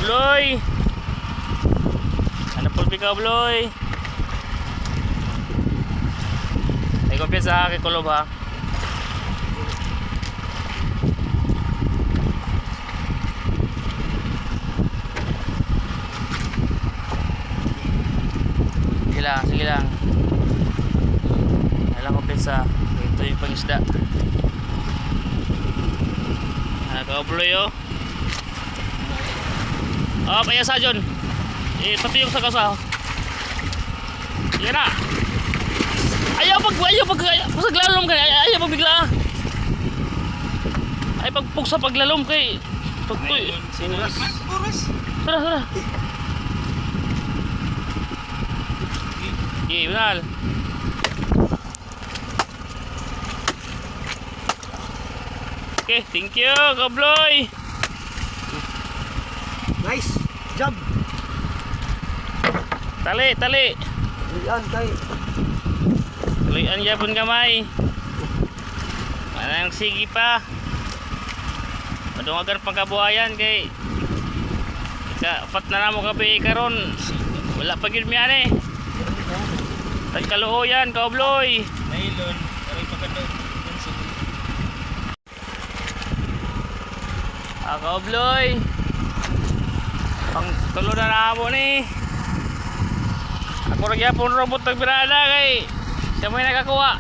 Kabloy. Ano pulpi kabloy? Ay kumpiyansa ha kay kulob ha. Sige lang. Alam ko pesa. Ito yung pangisda. Kabloy oh. Oh, paya sa John. Pati yung sa kasa. Yan na. Ayaw paglalom kay. Ayaw pag bigla. Ay pagpugsa paglalom kay. Pagtoy. Sura. Okay, benar. Okay, thank you, kabloy. Nice job. Tali. Yan kay. Tuloyan yapon kamay. Anang sige pa. Madungagan pangkabuhayan kay apat na namo kape karon. Wala pa gid mi ani. Tagkaluoyan, kabloy. Nailon, aray pagkado. Kabloy. Pang tulo na namo ni. Ako ra gyapon robot tagbirada kay siya may nakakuha.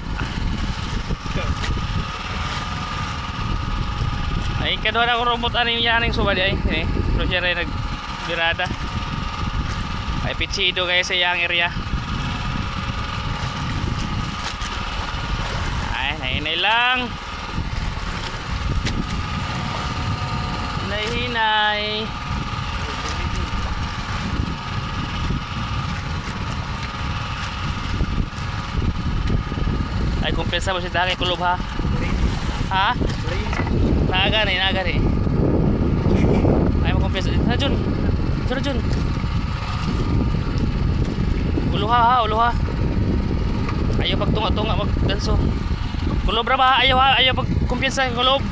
Ay kadwa na ko robot ani yaning subali ay. Pero siya rin nagbirada. Ay pichido kay sa yang area. Hinay lang. Hinay. Ay kumpensa mo si Dangay kulob ha. Ha? Nagani. Ay mo kumpensa. Jun. Uluha. Ayaw pagtunga-tunga magdanso. Kulob ra ba? Ayaw pag kumpiyansa kulob.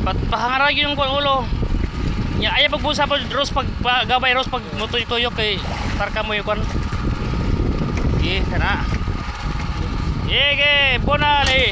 Pahangarag yung ulo. Ayaw pagbusa pag Rose gabay Rose pag mutoy-tuyok kay tarka mo yung kon. Sana. Bonali.